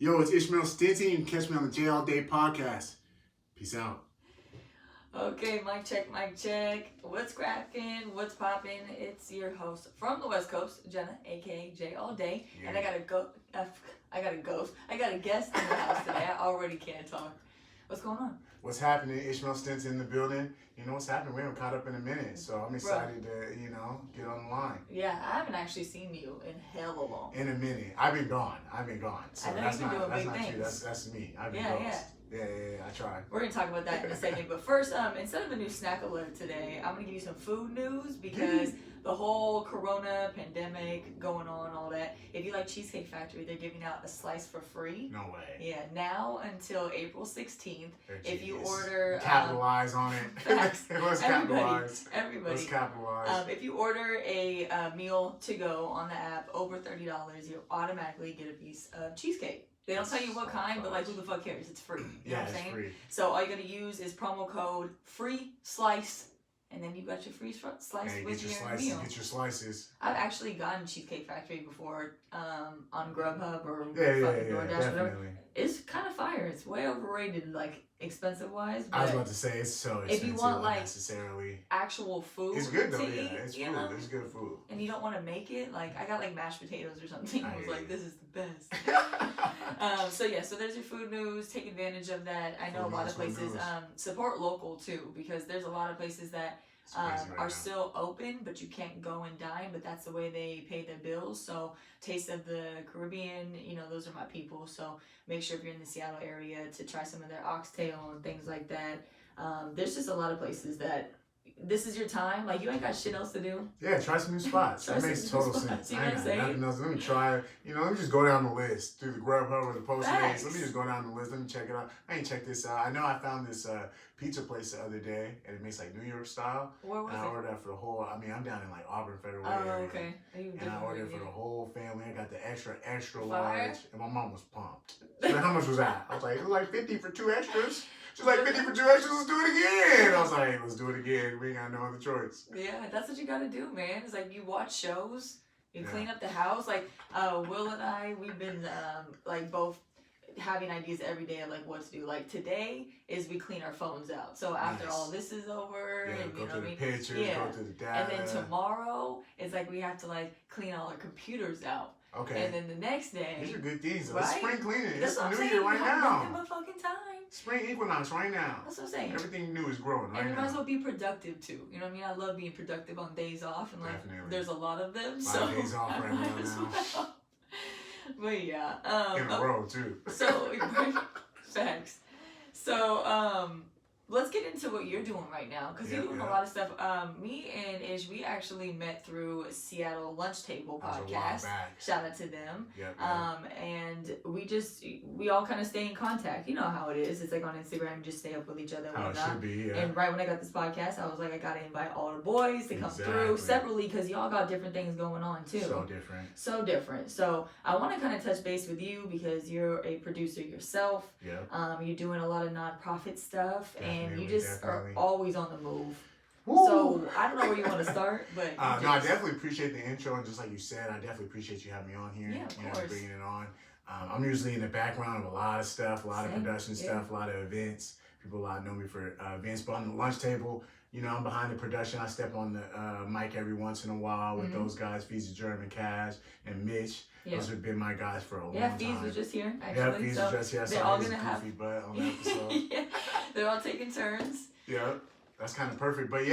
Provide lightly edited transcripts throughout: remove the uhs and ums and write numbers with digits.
Yo, it's Ishmael Stinson. You can catch me on the J All Day podcast. Peace out. Okay, mic check, mic check. What's cracking? What's popping? It's your host from the West Coast, Jenna, aka J All Day, yeah. And I got a guest in the house today. I already can't talk. What's going on? What's happening? Ishmael Stinson in the building. You know what's happening? We haven't caught up in a minute, so I'm excited to, get on the line. Yeah, I haven't actually seen you in hell long. In a minute. I've been gone. So I know you've been doing big things. True. That's me. I've been ghost. Yeah, I try. We're going to talk about that in a second. But first, instead of a new snack alert today, I'm going to give you some food news because the whole corona pandemic going on, all that. If you like Cheesecake Factory, they're giving out a slice for free. No way. Yeah, now until April 16th. If you order... Capitalize on it. Let's capitalize. Everybody. Let's capitalize. If you order a meal to go on the app over $30, you automatically get a piece of cheesecake. They don't tell you what kind, but like who the fuck cares? It's free. You know what I'm saying? Free. So all you gotta use is promo code FREE-SLICE, and then you got your free slice with your meal. Get your slices. I've actually gotten Cheesecake Factory before on Grubhub or DoorDash, DoorDash, whatever. Definitely. It's kind of fire. It's way overrated, like expensive wise. I was about to say it's so expensive. If you want like necessarily actual food, it's good though. To eat, It's food. It's good food. And you don't want to make it. Like I got like mashed potatoes or something. I was like, this is the best. So there's your food news. Take advantage of that. I know a lot of places support local too, because there's a lot of places that are still open, but you can't go and dine, but that's the way they pay their bills. So Taste of the Caribbean, those are my people. So make sure if you're in the Seattle area to try some of their oxtail and things like that. There's just a lot of places that this is your time. Like, you ain't got shit else to do. Yeah, try some new spots. That makes total sense. I ain't got nothing else. Let me try it. Let me just go down the list through the Grubhub or the Postmates. Let me just go down the list. Let me check it out. I ain't checked this out. I know I found this pizza place the other day, and it makes like New York style. Where was and it? I ordered that for the whole, I'm down in like Auburn Federal area. Oh, okay. And I ordered it for the whole family. I got the extra large, and my mom was pumped. She's like, how much was that? I was like, it was like 50 for 2 extras. She's like, 50 for 2 extras, let's do it again. I was like, let's do it again. We ain't got no other choice. Yeah, that's what you gotta do, man. It's like you watch shows, you clean up the house. Like, Will and I, we've been like both having ideas every day of like what to do. Like today is we clean our phones out. So after all this is over, and go through the pictures, go through the data. And then tomorrow, it's like we have to like clean all our computers out. Okay. And then the next day. These are good things. Right? It's spring cleaning. That's It's New Year right now. Nothing but fucking time. Spring equinox right now. That's what I'm saying. Everything new is growing right now. And you might as well be productive too. You know what I mean? I love being productive on days off, and like there's a lot of them. So days off right now. Well. But yeah. In a row too. So facts. So let's get into what you're doing right now, because you're doing a lot of stuff. Me and Ish, we actually met through Seattle Lunch Table podcast. Shout out to them. And we all kind of stay in contact. You know how it is. It's like on Instagram, you just stay up with each other and whatnot. How it should be, yeah. And right when I got this podcast, I was like, I gotta invite all the boys to come through separately, because y'all got different things going on too. So different. So I want to kind of touch base with you because you're a producer yourself. Yeah. You're doing a lot of nonprofit stuff. And you just are always on the move. Woo. So I don't know where you want to start, but no, I definitely appreciate the intro, and just like you said, I definitely appreciate you having me on here. Yeah, of course. Bringing it on. I'm usually in the background of a lot of stuff, a lot of production stuff, a lot of events. People know me for events, but on the lunch table, I'm behind the production. I step on the mic every once in a while with those guys, Fees the German, Cash, and Mitch. Yeah. Those have been my guys for a long time. Yeah, Fees was just here, actually. Yeah, Fees was just here. They're all going to have... butt on the episode. Yeah, they're all taking turns. Yeah, that's kind of perfect. But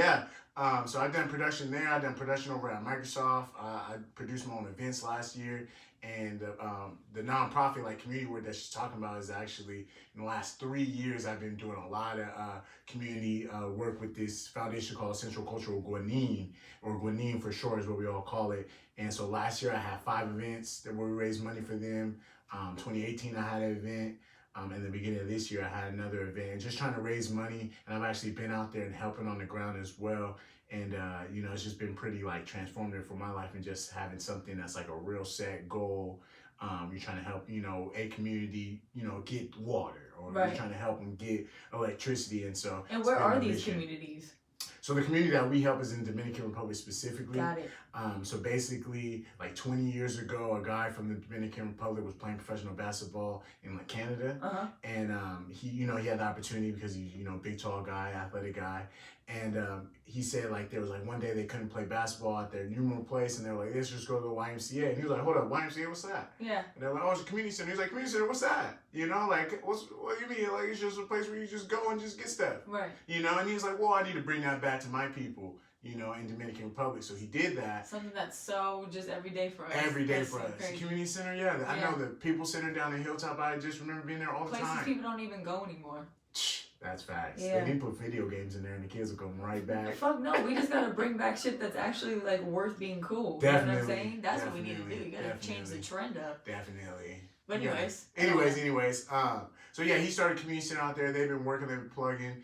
so I've done production there. I've done production over at Microsoft. I produced my own events last year. And the nonprofit, like community work that she's talking about, is actually in the last 3 years, I've been doing a lot of community work with this foundation called Central Cultural Guanin, or Guanin for short is what we all call it. And so last year I had 5 events that where we raised money for them. 2018 I had an event. In the beginning of this year I had another event, just trying to raise money. And I've actually been out there and helping on the ground as well. And, it's just been pretty like transformative for my life, and just having something that's like a real set goal. You're trying to help, a community, get water, or you're trying to help them get electricity. And so. And where are these communities? So the community that we help is in Dominican Republic specifically. Got it. So basically, like 20 years ago, a guy from the Dominican Republic was playing professional basketball in like Canada, and he, he had the opportunity because he's, big, tall guy, athletic guy, and he said like there was like one day they couldn't play basketball at their numeral place, and they were like, let's just go to the YMCA, and he was like, hold up, YMCA, what's that? Yeah. And they're like, oh, it's a community center. He's like, community center, what's that? Like, what do you mean? Like, it's just a place where you just go and just get stuff. Right. And he's like, well, I need to bring that back to my people, in Dominican Republic. So he did that. Something that's so just every day for us. Every day that's for so us. Crazy. Community center, yeah. I know the People Center down in Hilltop. I just remember being there all the Places time. people don't even go anymore. That's facts. Yeah. They need to put video games in there and the kids will come right back. Fuck no, we just gotta bring back shit that's actually like worth being cool. Definitely. You know what I'm saying? That's what we need to do. You gotta change the trend up. Definitely. But anyways. Anyways. So yeah, he started community center out there. They've been working, they've been plugging.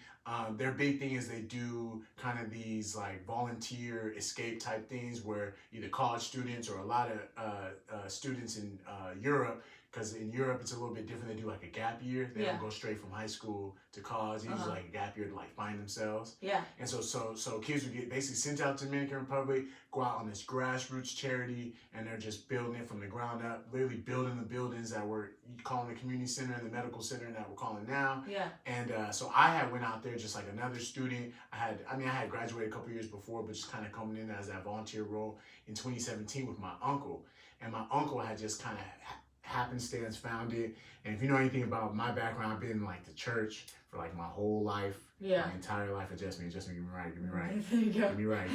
Their big thing is they do kind of these like volunteer escape type things where either college students or a lot of students in Europe, because in Europe it's a little bit different. They do like a gap year. They don't go straight from high school to college. They use like a gap year to like find themselves. Yeah. And so kids would get basically sent out to Dominican Republic, go out on this grassroots charity, and they're just building it from the ground up, literally building the buildings that we're calling the community center and the medical center that we're calling now. Yeah. And so I had went out there just like another student. I had graduated a couple years before, but just kind of coming in as that volunteer role in 2017 with my uncle. And my uncle had just kind of happenstance found it. And if you know anything about my background, I've been in like the church for like my whole life. Yeah. My entire life. Adjust me, give me right. There you go. Give me right.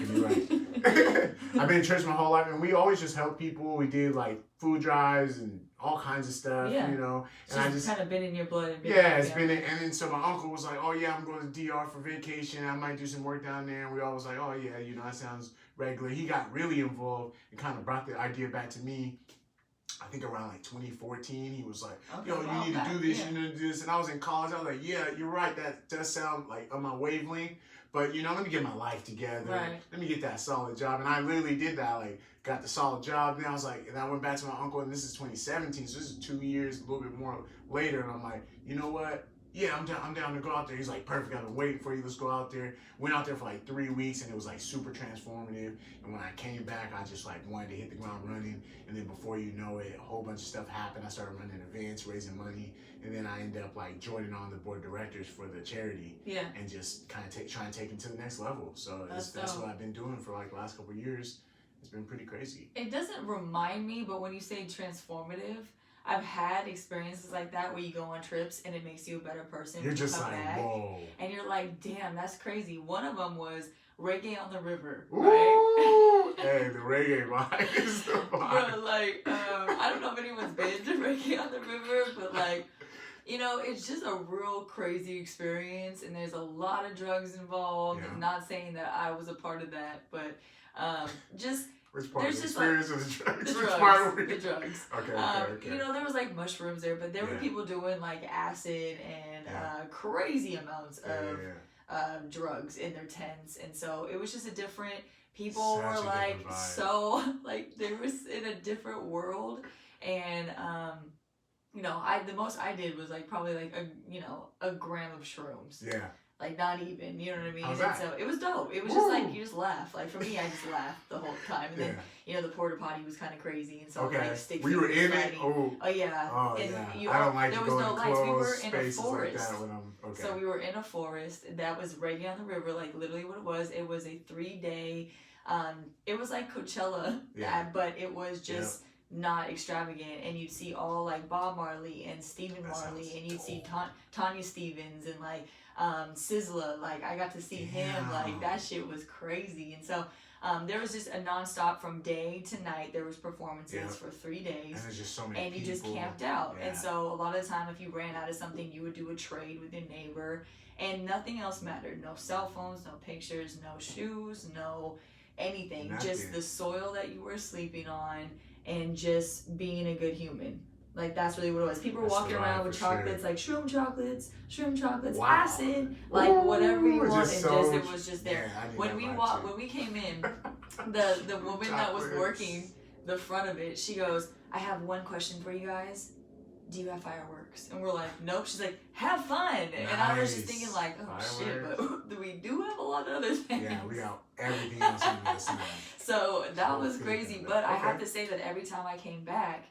I've been in church my whole life, and we always just help people. We did like food drives and all kinds of stuff, And I just kind of been in your blood. It's been in. And then so my uncle was like, oh yeah, I'm going to DR for vacation. I might do some work down there. And we all was like, oh yeah, that sounds regular. He got really involved and kind of brought the idea back to me. I think around like 2014, he was like, you need to do this, you need to do this. And I was in college. I was like, yeah, you're right. That does sound like on my wavelength. But, let me get my life together. Right. Let me get that solid job. And I literally did that. Like, got the solid job. Then I was like, and I went back to my uncle, and this is 2017. So this is 2 years, a little bit more later. And I'm like, you know what? Yeah, I'm down to go out there. He's like, perfect. I've been waiting for you. Let's go out there. Went out there for like 3 weeks, and it was like super transformative. And when I came back, I just like wanted to hit the ground running. And then before you know it, a whole bunch of stuff happened. I started running events, raising money, and then I ended up like joining on the board of directors for the charity. Yeah. And just kind of trying to take it to the next level. So that's what I've been doing for like the last couple of years. It's been pretty crazy. It doesn't remind me, but when you say transformative, I've had experiences like that where you go on trips and it makes you a better person. You're just like, back, whoa. And you're like, damn, that's crazy. One of them was reggae on the river, Ooh, right? Hey, the reggae vibe is the vibe. Bro, like, I don't know if anyone's been to reggae on the river, but like, it's just a real crazy experience, and there's a lot of drugs involved. Yeah. I'm not saying that I was a part of that, but just... Which part of the just experience of the drugs? The Which drugs. part The drugs. Okay. There was like mushrooms there, but there were people doing like acid and crazy amounts of drugs in their tents, and so it was just a different. People Such were a like different vibe. so like they were in a different world, and the most I did was like probably like a gram of shrooms. Yeah. Like, not even, you know what I mean? How's And that? so it was dope. It was just like, you just laugh. Like, for me, I just laughed the whole time. And then, the porta potty was kind of crazy. And so, like, stick we were in fighting. it? Oh, yeah. Oh, and yeah. I don't like there to was go no in lights. We were closed in a spaces forest. like that when I'm, okay. So we were in a forest. That was reggae on the river, like, literally what it was. It was a 3-day, it was like Coachella, but it was just... not extravagant, and you'd see all like Bob Marley and Stephen Marley, and you'd see Tanya Stevens and like Sizzla. Like, I got to see him. Like, that shit was crazy. And so there was just a nonstop from day to night. There was performances for 3 days, and there's just so many and you people. just camped out. And so a lot of the time, if you ran out of something, you would do a trade with your neighbor, and nothing else mattered. No cell phones, no pictures, no shoes, no anything. Just the soil that you were sleeping on, and just being a good human. Like, that's really what it was. People were walking around with chocolates, like shroom chocolates, acid, like whatever you want, and it was just there. When we came in, the woman that was working the front of it, she goes, "I have one question for you guys. do you have fireworks? And we're like, nope. She's like, have fun. Nice. And I was just thinking like, oh fireworks. Shit, but we do have a lot of other things. Yeah, we got everything else in this. So that was crazy. But I have to say that every time I came back,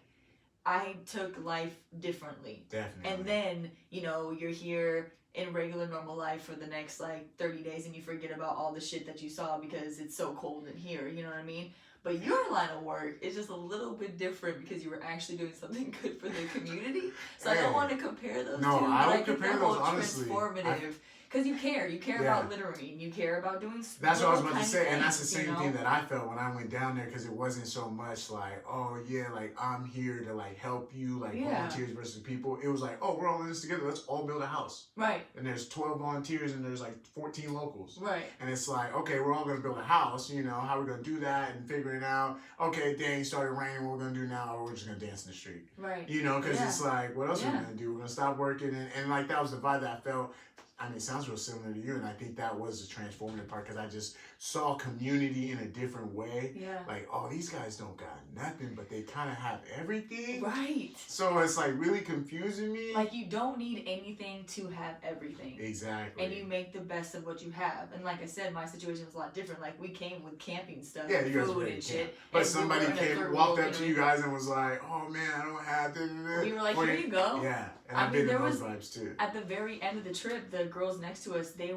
I took life differently. Definitely. And then, you know, you're here in regular normal life for the next like 30 days and you forget about all the shit that you saw because it's so cold in here, you know what I mean? But your line of work is just a little bit different because you were actually doing something good for the community. So I don't want to compare those two. No, I would compare those honestly. Transformative. Because you care about littering, you care about doing. That's what I was about to say, and that's the same thing that I felt when I went down there. Because it wasn't so much like, oh yeah, like I'm here to like help you, like volunteers versus people. It was like, oh, we're all in this together. Let's all build a house. Right. And there's 12 volunteers and there's like 14 locals. Right. And it's like, okay, we're all gonna build a house. You know how we're gonna do that and figuring out. Okay, dang, started raining. What we're gonna do now? Or we're just gonna dance in the street. Right. You know, because it's like, what else are we gonna do? We're gonna stop working, and like that was the vibe that I felt. I mean, it sounds real similar to you, and I think that was the transformative part because I just saw community in a different way. Yeah. Like, oh, these guys don't got nothing, but they kind of have everything. Right. So it's like really confusing me. Like you don't need anything to have everything. Exactly. And you make the best of what you have. And like I said, my situation was a lot different. Like we came with camping stuff, yeah, you guys food and shit. But and somebody walked up to you guys and was like, "Oh man, I don't have this." We were like, "Here you go." Yeah, and I've been in those vibes too. At the very end of the trip, the girls next to us, they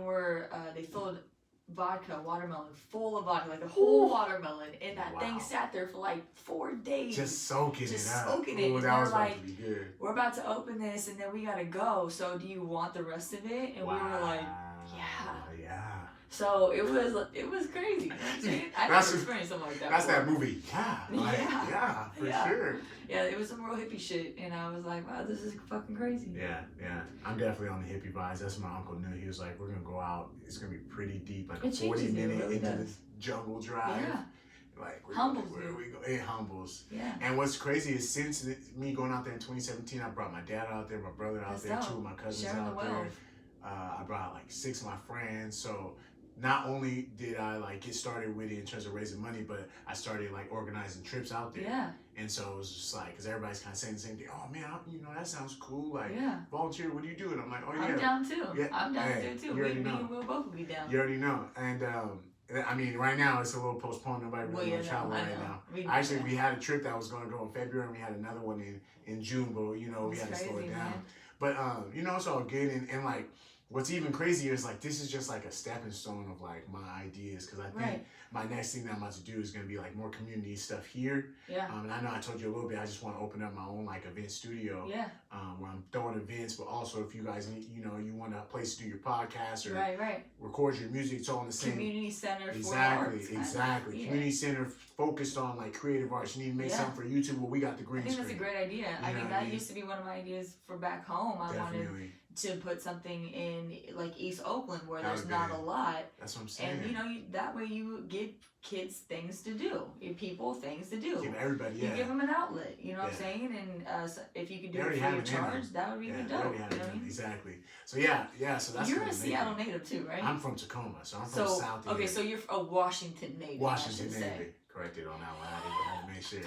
filled vodka, watermelon, full of vodka, like a whole watermelon, and that thing sat there for like 4 days. Just soaking it up. Soaking it. Ooh, and that was like, about to be good. We're about to open this, and then we gotta go. So do you want the rest of it? And we were like, yeah. So it was crazy. You know what I'm saying? I never experienced something like that. That's before. that movie. Yeah, for sure. Yeah, it was some real hippie shit, and I was like, wow, this is fucking crazy. Yeah. I'm definitely on the hippie vibes. That's what my uncle knew. He was like, we're gonna go out. It's gonna be pretty deep, like a 40-minute really into the jungle drive. Yeah. Like humbles where we go. It humbles. Yeah. And what's crazy is since me going out there in 2017, I brought my dad out there, my brother out there, 2 of my cousins out there. I brought like 6 of my friends. So not only did I like get started with it in terms of raising money, but I started like organizing trips out there. Yeah. And so it was just like, because everybody's kind of saying the same thing. Oh man, that sounds cool. Like volunteer, what do you do? And I'm like, oh yeah. I'm down too. Yeah. I'm down to do it too. We'll both be down. You already know. And I mean, right now it's a little postponed. Nobody really wants to travel right now. Actually, we had a trip that was going to go in February, and we had another one in June, but we had to slow it down. Man. But it's all good. And like, what's even crazier is like this is just like a stepping stone of like my ideas, because I think my next thing that I'm about to do is going to be like more community stuff here. Yeah. And I know I told you a little bit. I just want to open up my own like event studio. Yeah. Where I'm throwing events, but also if you guys need, you want a place to do your podcast or record your music, it's all in the same community center. Exactly. Yeah. Community center focused on like creative arts. You need to make something for YouTube. Well, we got the green screen. I think that's a great idea. I mean, that used to be one of my ideas for back home. I wanted to put something in like East Oakland where there's not a lot. That's what I'm saying. And that way you give kids things to do, people things to do. Give everybody, You give them an outlet. You know what I'm saying? And if you could do it free of charge, that would be dope. You know what I mean? Exactly. So yeah. So that's. You're a Seattle native too, right? I'm from Tacoma, so I'm from South. Okay, so you're a Washington native. Washington native. Corrected on that one. I had to make sure.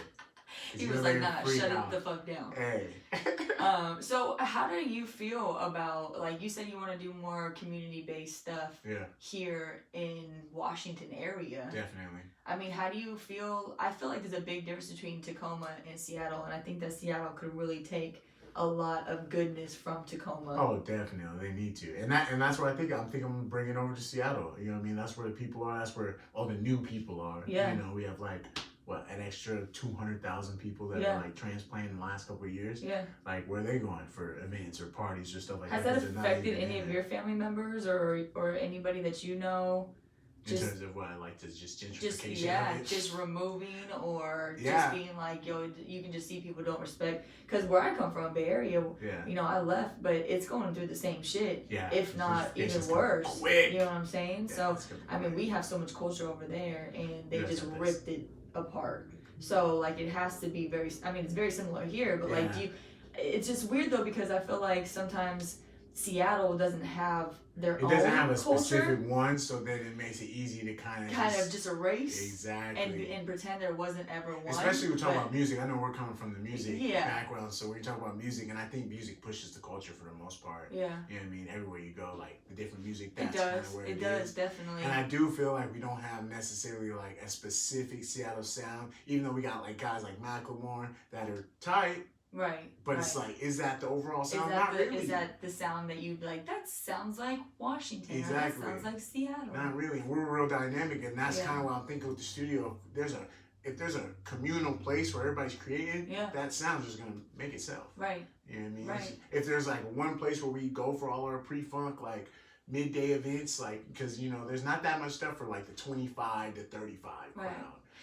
He was like, nah, shut it the fuck down. Hey. So how do you feel about, like you said you want to do more community-based stuff here in Washington area. Definitely. I mean, how do you feel? I feel like there's a big difference between Tacoma and Seattle, and I think that Seattle could really take a lot of goodness from Tacoma. Oh, definitely. They need to. And that's what I'm bringing over to Seattle. You know what I mean? That's where the people are. That's where all the new people are. Yeah. We have like, an extra 200,000 people that are like transplanted in the last couple of years. Yeah. Like, where are they going for events or parties or stuff like that? Has that affected any of your family members or anybody that you know? In terms of what, like just gentrification? Just removing or just being like, yo, you can just see people don't respect. Because where I come from, Bay Area, I left, but it's going through the same shit. Yeah. If not even worse. Quick. You know what I'm saying? Yeah, so, I mean, we have so much culture over there, and they just ripped it apart. So, like, it has to be it's very similar here, but like, it's just weird though, because I feel like sometimes Seattle doesn't have their It own doesn't have a culture, specific one, so then it makes it easy to kind of just erase exactly and pretend there wasn't ever one. Especially we're talking about music. I know we're coming from the music Yeah. background, so we talk about music, and I think music pushes the culture for the most part. Yeah. You know what I mean? Everywhere you go, like the different music, It that's does. kind of where It it does is. definitely. And I do feel like we don't have necessarily like a specific Seattle sound, even though we got like guys like Macklemore that are tight. Right. But it's like, is that the overall sound? Is that the sound that you'd like? That sounds like Washington. Exactly. Or that sounds like Seattle. Not really. We're real dynamic, and that's kind of what I'm thinking with the studio. If there's a communal place where everybody's creating, that sound's just gonna make itself. Right. You know what I mean? Right. If there's like one place where we go for all our pre-funk, like midday events, like, because you know there's not that much stuff for like the 25 to 35 crowd.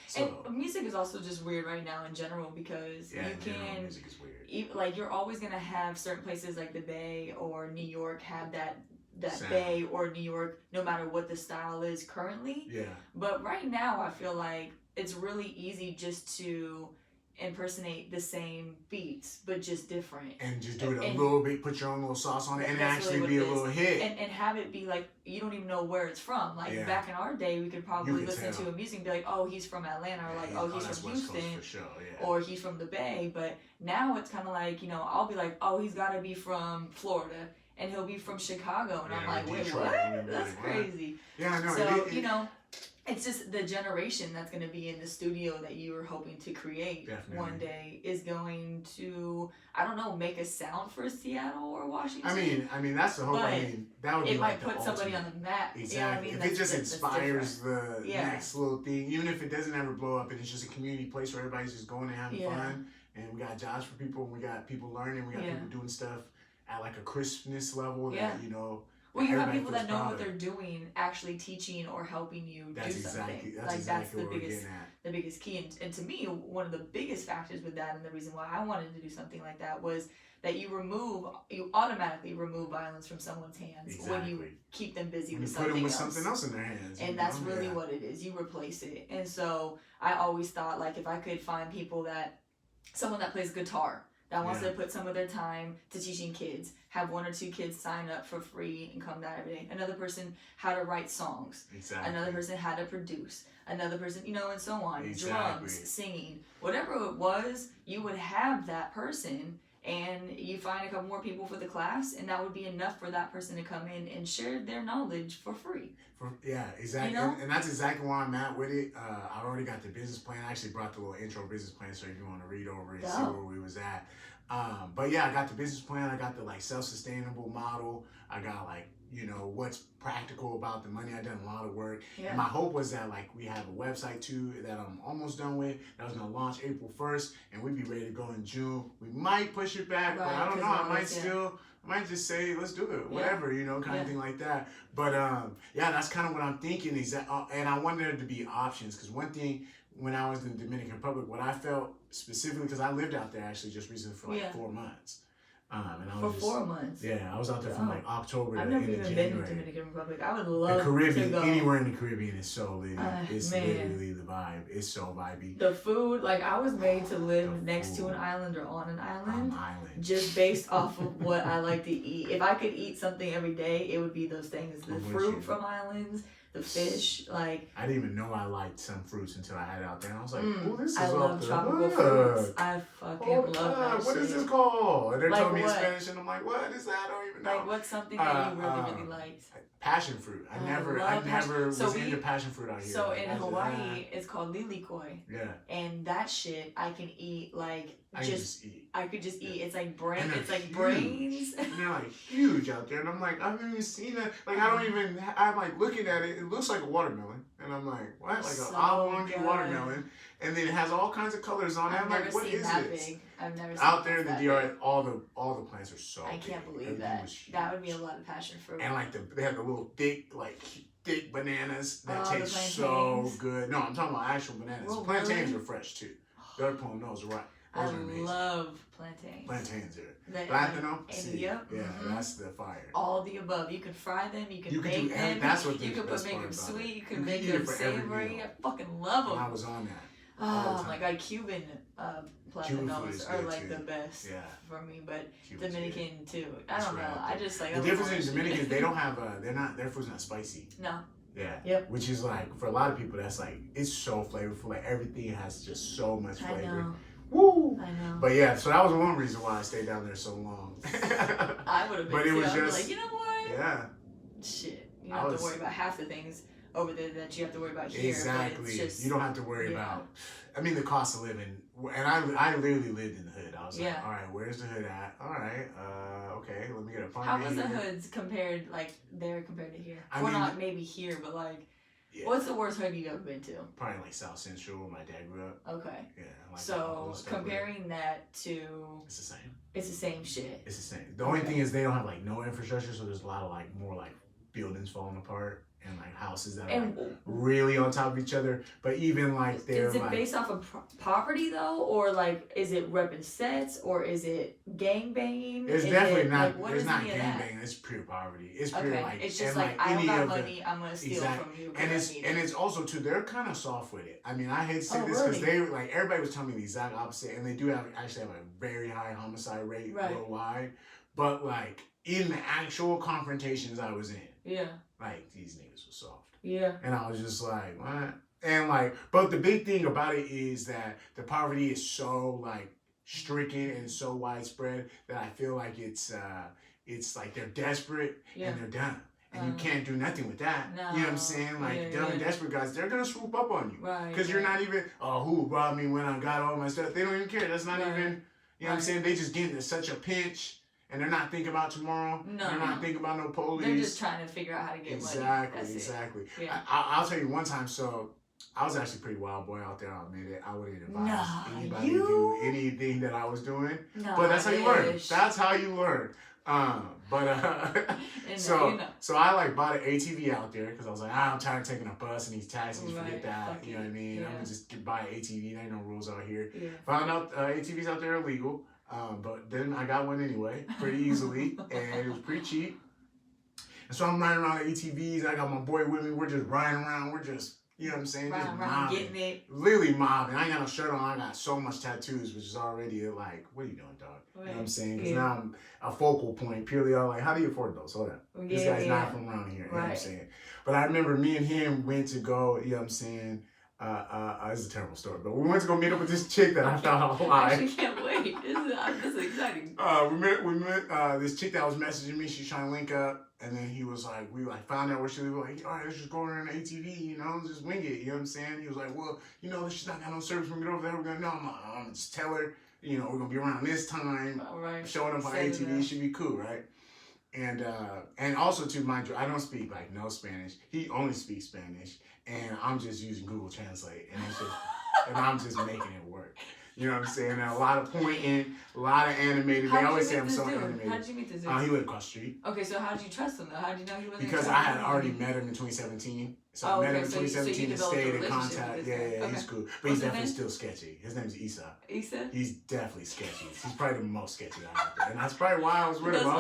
So, and music is also just weird right now in general because music is weird. Like you're always gonna have certain places like the Bay or New York have that sound. Bay or New York, no matter what the style is currently. Yeah. But right now I feel like it's really easy just to impersonate the same beats but just different, and just do it a little bit, put your own little sauce on it, and actually be a little hit, and have it be like you don't even know where it's from. Like back in our day we could probably listen to a music and be like, oh, he's from Atlanta, or like, oh, he's from Houston, for sure, or he's from the Bay. But now it's kind of like, you know, I'll be like, oh, he's got to be from Florida, and he'll be from Chicago, and I'm like, wait, what? That's crazy. Yeah, I know. So you know, it's just the generation that's going to be in the studio that you were hoping to create one day is going to, I don't know, make a sound for Seattle or Washington. I mean that's the hope. But I mean, that would be it like might put somebody on the map. Exactly. You know what I mean? If it just inspires the next little thing, even if it doesn't ever blow up, and it's just a community place where everybody's just going and having fun, and we got jobs for people, and we got people learning, we got people doing stuff at like a crispness level that, you know. Well, you have people that know what they're doing, actually teaching or helping you do something. That's the biggest key. And to me, one of the biggest factors with that, and the reason why I wanted to do something like that, was that you automatically remove violence from someone's hands when you keep them busy with something else. Put them with something else in their hands. And that's really what it is. You replace it. And so I always thought, like, if I could find someone that plays guitar, that wants to put some of their time to teaching kids, have 1 or 2 kids sign up for free and come that every day. Another person how to write songs. Another person how to produce. Another person, you know, and so on. Drums, singing, whatever it was, you would have that person, and you find a couple more people for the class, and that would be enough for that person to come in and share their knowledge for free. Exactly. You know? And that's exactly why I'm at with it. I already got the business plan. I actually brought the little intro business plan, so if you want to read over it, see where we was at. But yeah, I got the business plan. I got the like self-sustainable model. I got like, you know, what's practical about the money. I've done a lot of work. And my hope was that like we have a website too that I'm almost done with. That was gonna launch April 1st, and we'd be ready to go in June. We might push it back, but I don't know. I might just say, let's do it, whatever, you know, kind of thing like that. But that's kind of what I'm thinking. And I wanted there to be options, because one thing, when I was in the Dominican Republic, what I felt specifically, because I lived out there actually just recently for like 4 months. And I was 4 months? Yeah, I was out there from like October to I've end never of even January. been to Dominican Republic. I would love the Caribbean, to go. Anywhere in the Caribbean is so lit. It's Man. literally the vibe. It's so vibey. The food, like I was made to live next to an island or on an island. Just based off of what I like to eat. If I could eat something every day, it would be those things. The fruit from islands, the fish, like... I didn't even know I liked some fruits until I had it out there. And I was like, oh, this is I love tropical fruits. I fucking love that What shit. is this called? And they're like telling me in what? Spanish, and I'm like, what is that? I don't even know. Like, what's something that you really liked? Passion fruit. I never was into passion fruit out here. So in Hawaii, it's called lilikoi. Yeah. And that shit I can eat like I could just eat. It's like brain. It's like brains. And they're like huge out there, and I'm like, I haven't even seen that. Like I'm like looking at it. It looks like a watermelon, and I'm like, what? Like an oblong watermelon, and then it has all kinds of colors on it. I'm like, what is it? I've never seen out there in the DR. All the plants are so. I can't believe that. That would be a lot of passion fruit. And like they have the little thick bananas that taste so good. No, I'm talking about actual bananas. Well, plantains are fresh too. They're pulling those right. I love plantains. Plantains are. Plátano? Yep. Yeah, that's the fire. All the above. You can fry them. You can bake them. That's what you can make them sweet. You can make them savory. I fucking love them. I was on Oh my god, Cuban platanos are like too. the best for me, but Cuban's Dominican too. I don't know. I just like the difference in Dominicans. They don't have their food's not spicy. No. Yeah. Yep. Which is like for a lot of people that's like it's so flavorful. Like everything has just so much flavor. I know. Woo! I know. But yeah, so that was one reason why I stayed down there so long. I would have been. But it was just just like, you know what? Yeah. Shit. You don't have to worry about half the things over there that you have to worry about here. Exactly. It's just, you don't have to worry about. I mean, the cost of living. And I literally lived in the hood. I was like, all right, where's the hood at? All right, okay, let me get a apartment. How was the hoods compared, like there compared to here? Well, not maybe here, but like. Yeah. What's the worst hood you've ever been to? Probably like South Central where my dad grew up. Okay. Yeah. Like so comparing that to. It's the same. It's the same shit. It's the same. The only thing is they don't have like no infrastructure, so there's a lot of like more like buildings falling apart and like houses that are like, really on top of each other. But even like they're is it based off of poverty though, or like is it repping sets, or is it gang banging? It's definitely not. Like, it's not gang banging. It's pure poverty. It's pure like. It's just like I don't got money. I'm gonna steal from you. And it's also too. They're kind of soft with it. I mean, I hate to say this because they like everybody was telling me the exact opposite, and they do actually have a very high homicide rate worldwide. But like in the actual confrontations I was in, like these niggas were soft. Yeah. And I was just like, what? And like, but the big thing about it is that the poverty is so like stricken and so widespread that I feel like it's like they're desperate and they're done. And you can't do nothing with that. No. You know what I'm saying? Like, dumb and desperate guys, they're going to swoop up on you. Right. Because you're not even, who robbed me when I got all my stuff? They don't even care. That's not even, you know what I'm saying? They just get into such a pinch. And they're not thinking about tomorrow. No, they're not thinking about no police. They're just trying to figure out how to get money. Exactly. Yeah. I'll tell you one time. So I was actually pretty wild boy out there. I'll admit it. I wouldn't advise anybody to do anything that I was doing. But that's how you learn. That's how you learn. So I like bought an ATV out there because I was like, I'm tired of taking a bus and these taxis. Forget that. You know what I mean? I'm gonna just buy an ATV. There ain't no rules out here. Yeah. Found out ATVs out there are illegal. But then I got one anyway, pretty easily, and it was pretty cheap. And so I'm riding around the ATVs. I got my boy with me. We're just riding around. We're just, you know what I'm saying? Just mobbing. Getting it. Literally mobbing. I ain't got no shirt on. I got so much tattoos, which is already like, what are you doing, dog? Right. You know what I'm saying? Because now I'm a focal point, purely all like, how do you afford those? Hold up. This guy's not from around here. You know what I'm saying? But I remember me and him went to go, you know what I'm saying? This is a terrible story, but we went to go meet up with this chick that I found online. I actually can't wait. This is exciting. We met this chick that was messaging me. She's trying to link up, and then he was like, we like found out where she was. Like, all right, let's just go around an ATV, you know, just wing it. You know what I'm saying? He was like, well, you know, she's not got no service. When we get over there, we're gonna I'm gonna just tell her, you know, we're gonna be around this time. Right. Showing up on ATV should be cool, right? And also too, mind you, I don't speak like no Spanish. He only speaks Spanish, and I'm just using Google Translate, and it's just, and I'm just making it work. You know what I'm saying? And a lot of pointing, a lot of animated. They always say I'm so animated. How did you meet this dude? He lived across the street. Okay, so how did you trust him though? How did you know he wasn't? Because I had already met him in 2017. So I met him in 2017 and stayed in contact. Yeah, he's cool. But he's definitely still sketchy. His name's Issa. Issa? He's definitely sketchy. He's probably the most sketchy guy out there. And that's probably why I was with him. I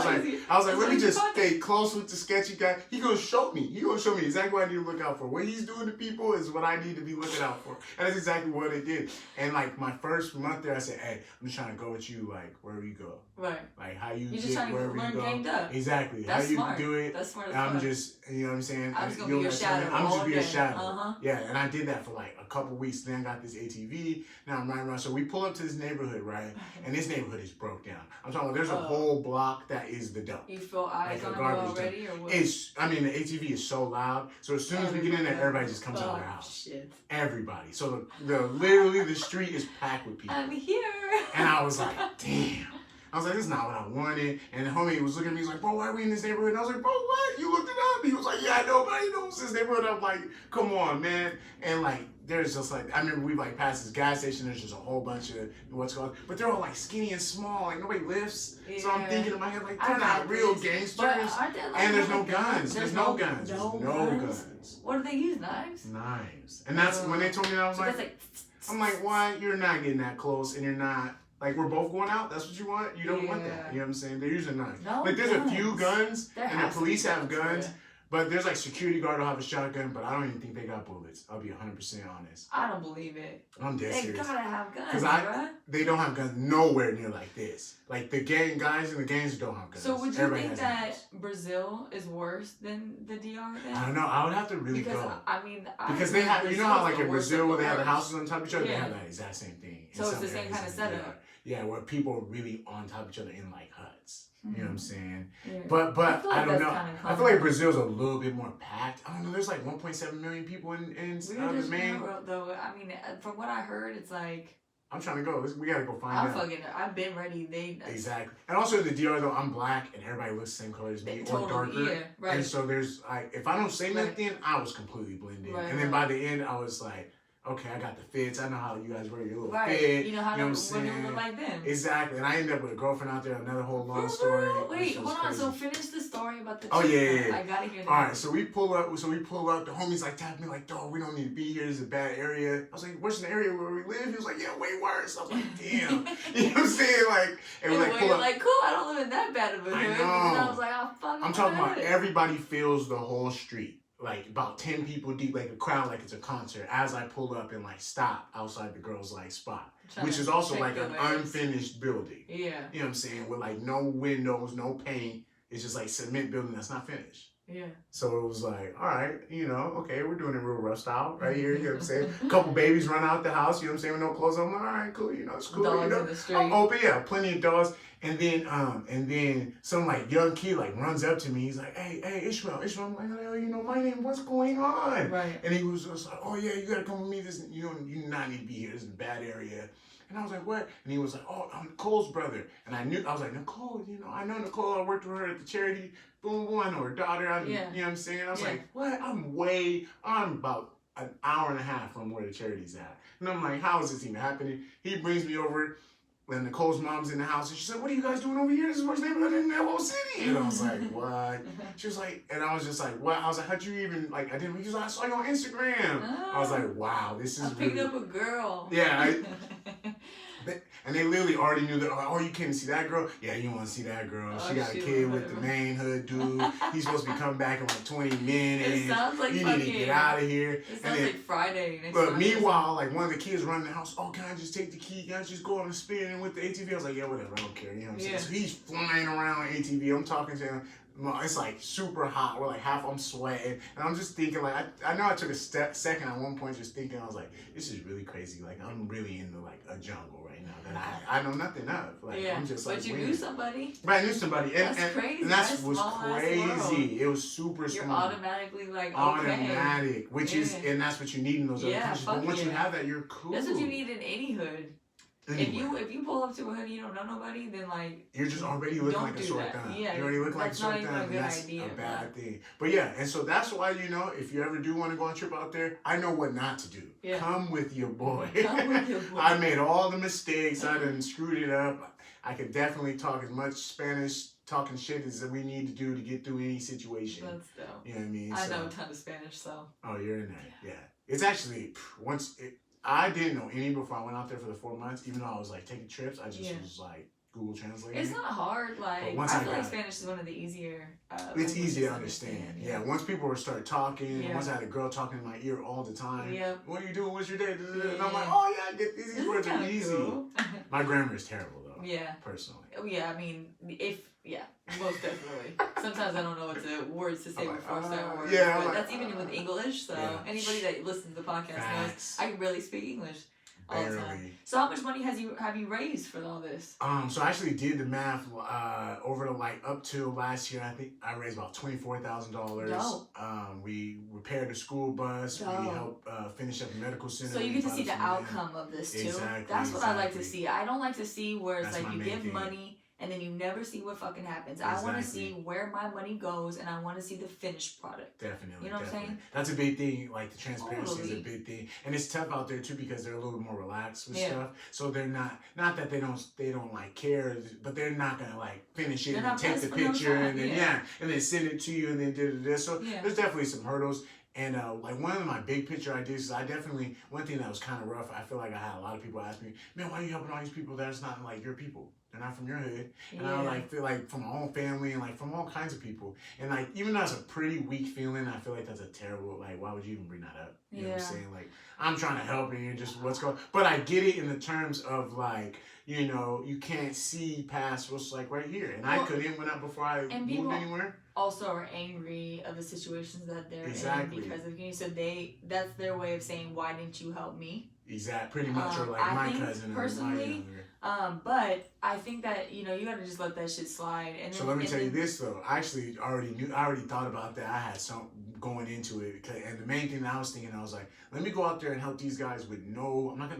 was like, let me just stay close with the sketchy guy. He gonna show me. He gonna show me exactly what I need to look out for. What he's doing to people is what I need to be looking out for. And that's exactly what it did. And like my first month there, I said, hey, I'm just trying to go with you like wherever you go. Right. Like how you get wherever you go. Exactly. That's how smart. You do it. That's smart. I'm just, you know what I'm saying? I'm just gonna be your shadow. I'm just be a shadow. Yeah, and I did that for like a couple weeks. Then I got this ATV. Now I'm riding around. So we pull up to this neighborhood, right? And this neighborhood is broke down. I'm talking about there's a whole block that is the dump. You feel eyes like on you already, or what? The ATV is so loud. So as soon as we get in there, everybody just comes out of their house. Shit. Everybody. So literally the street is packed with people. I'm here. And I was like, damn. I was like, this is not what I wanted. And the homie was looking at me, he's like, bro, why are we in this neighborhood? And I was like, bro, what? You looked it up? He was like, yeah, nobody knows this neighborhood. I'm like, come on, man. And like, there's just like, I remember we like passed this gas station, there's just a whole bunch of what's called, but they're all like skinny and small, like nobody lifts. Yeah. So I'm thinking in my head, like, they're not real gangsters. Like, and there's no guns. There's no guns. There's no guns. What do they use? Knives? Knives. And that's when they told me that, I was like, I'm like, why? You're not getting that close, and you're not. Like, we're both going out? That's what you want? You don't want that. You know what I'm saying? They're using knives. No like, there's a few guns, and the police have guns, But there's like security guard will have a shotgun, but I don't even think they got bullets. I'll be 100% honest. I don't believe it. I'm dead serious. They gotta have guns, Because they don't have guns nowhere near like this. Like the guys in the gangs don't have guns. So would you think that Brazil is worse than the DR then? I don't know. I would have to really go. I mean, because they have, you know how like in Brazil where they have the houses on top of each other, they have that exact same thing. So it's the same kind of setup. Yeah, where people are really on top of each other in like huts. You know what I'm saying? Yeah. But I don't know. I feel like Brazil's a little bit more packed. I don't know. There's like 1.7 million people in the main. Though, I mean, from what I heard, it's like. I'm trying to go. We gotta go find out. I've been ready. Exactly. And also in the DR though, I'm black and everybody looks the same color as me or darker. Yeah, right. And so there's like, if I don't say nothing, I was completely blended. Right, and then by the end, I was like, okay, I got the fits. I know how you guys wear your little right. fit. You know how you know women look like them. Exactly. And I ended up with a girlfriend out there, another whole long story. Wait, hold on. So finish the story about the yeah. I gotta hear that. All right, so we pull up. The homies like tapped me like, dog, we don't need to be here. This is a bad area. I was like, what's the area where we live? He was like, yeah, way worse. I was like, damn. You know what I'm saying? Like, and we like pull up. Like, cool, I don't live in that bad of a hood. And I was like, oh, fuck. I'm talking about everybody feels the whole street. Like about 10 people deep, like a crowd, like it's a concert. As I pull up and like stop outside the girls' like spot, which is also like an unfinished building. Yeah, you know what I'm saying, with like no windows, no paint. It's just like cement building that's not finished. Yeah. So it was like, all right, you know, okay, we're doing it real rough style right here. You know what I'm saying? A couple babies run out the house. You know what I'm saying? With no clothes on. I'm like, all right, cool. You know, it's cool. Dogs you know, in the street. I'm open. Yeah, plenty of dogs. And then some like young kid like runs up to me. He's like, hey, Ishmael. I'm like, oh, you know my name. What's going on? Right. And he was just like, oh yeah, you gotta come with me. This, you do not need to be here. This is a bad area. And I was like, what? And he was like, oh, I'm Nicole's brother. And I was like, Nicole, you know, I know Nicole. I worked with her at the charity. Boom, boom. I know her daughter. You know what I'm saying? I was like, what? I'm about an hour and a half from where the charity's at. And I'm like, how is this even happening? He brings me over. When Nicole's mom's in the house, and she said, what are you guys doing over here? This is the worst neighborhood in that whole city. And I was like, what? She was like, and I was just like, what? I was like, how'd you even, like, he was like, I saw you on Instagram. I was like, wow, this is picked up a girl. Yeah. And they literally already knew that, oh, you can't see that girl? Yeah, you want to see that girl. She got a kid with the main hood dude. He's supposed to be coming back in like 20 minutes. It sounds like you need to get out of here. It sounds like Friday. But meanwhile, like one of the kids running the house, oh, can I just take the key? Can I just go on the spin with the ATV? I was like, yeah, whatever, I don't care. You know what I'm saying? So he's flying around ATV. I'm talking to him. It's like super hot. We're like I'm sweating. And I'm just thinking, like, I know I took a second at one point just thinking, I was like, this is really crazy. Like, I'm really into like a jungle right now that I know nothing of. Like, I'm just like, but you knew somebody. But I knew somebody. And, that's crazy. And that was crazy. It was super small. You're automatically like, automatic, which is, and that's what you need in those other countries. But once you have that, you're cool. That's what you need in any hood. Anyway. If you pull up to a hood and you don't know nobody, then like you're just already looking like a short gun. Yeah, you already look like a short gun, and that's a bad thing. But yeah, and so that's why, you know, if you ever do want to go on a trip out there, I know what not to do. Yeah. Come with your boy. Come with your boy. I made all the mistakes. I done screwed it up. I could definitely talk as much Spanish talking shit as we need to do to get through any situation. That's dope. You know what I mean? I know a ton of Spanish, so. Oh, you're in there. Yeah. It's actually I didn't know any before I went out there for the 4 months. Even though I was like taking trips, I just was like Google Translate. It's not hard. Like I feel like Spanish is one of the easier. It's easy to understand. Yeah. Once people start talking, once I had a girl talking in my ear all the time. Yeah. What are you doing? What's your day? And I'm like, oh yeah, I get these words are easy. Cool. My grammar is terrible though. Yeah. Personally. Yeah, I mean, most definitely. Sometimes I don't know what words to say before certain words. Yeah, but that's even with English. So anybody that listens to the podcast knows I can barely speak English all the time. So how much money have you raised for all this? So I actually did the math over up till last year. I think I raised about $24,000. We repaired a school bus. We helped finish up the medical center. So you get to see the outcome of this too. Exactly. That's what I like to see. I don't like to see where it's like you give money and then you never see what fucking happens. I want to see where my money goes, and I want to see the finished product. Definitely. You know what I'm saying? That's a big thing. Like, the transparency is a big thing. And it's tough out there, too, because they're a little more relaxed with stuff. So they're not that they don't like, care, but they're not going to, like, finish it and take the picture and then, and then send it to you and then So there's definitely some hurdles. And like one of my big picture ideas is one thing that was kind of rough, I feel like I had a lot of people ask me, man, why are you helping all these people that's not like your people? They're not from your hood. And I like feel like from my own family and like from all kinds of people. And like even though that's a pretty weak feeling, I feel like that's a terrible, like why would you even bring that up? You know what I'm saying? Like I'm trying to help and you're just what's going on. But I get it in the terms of like, you know, you can't see past what's like right here. And I couldn't when before I moved anywhere. Also are angry of the situations that they're in because of you. So that's their way of saying, why didn't you help me? Pretty much, or like my cousin personally, but I think that, you know, you gotta just let that shit slide. And so let me tell you this though, I already thought about that. I had some going into it, and the main thing that I was thinking, I was like, let me go out there and help these guys with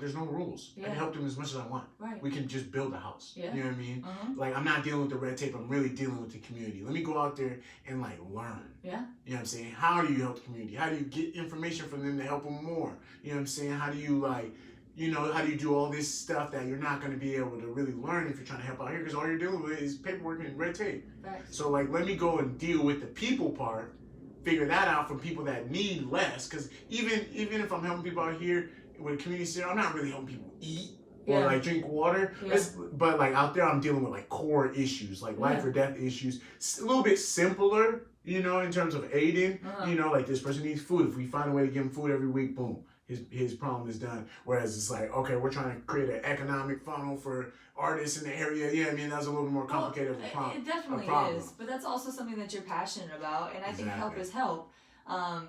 there's no rules. I can help them as much as I want. Right. We can just build a house. Yeah. You know what I mean? Like I'm not dealing with the red tape, I'm really dealing with the community. Let me go out there and like learn. Yeah. You know what I'm saying? How do you help the community? How do you get information from them to help them more? You know what I'm saying? How do you how do you do all this stuff that you're not going to be able to really learn if you're trying to help out here? Because all you're dealing with is paperwork and red tape. Right. So, like, let me go and deal with the people part, figure that out from people that need less. Because even if I'm helping people out here with a community center, I'm not really helping people eat or, like, drink water. Yeah. But, like, out there, I'm dealing with, like, core issues, like life or death issues. It's a little bit simpler, you know, in terms of aiding. You know, like, this person needs food. If we find a way to give them food every week, boom. His problem is done. Whereas it's like, okay, we're trying to create an economic funnel for artists in the area. Yeah, I mean, that's a little more complicated of a problem. It definitely is. But that's also something that you're passionate about. And I think help is help.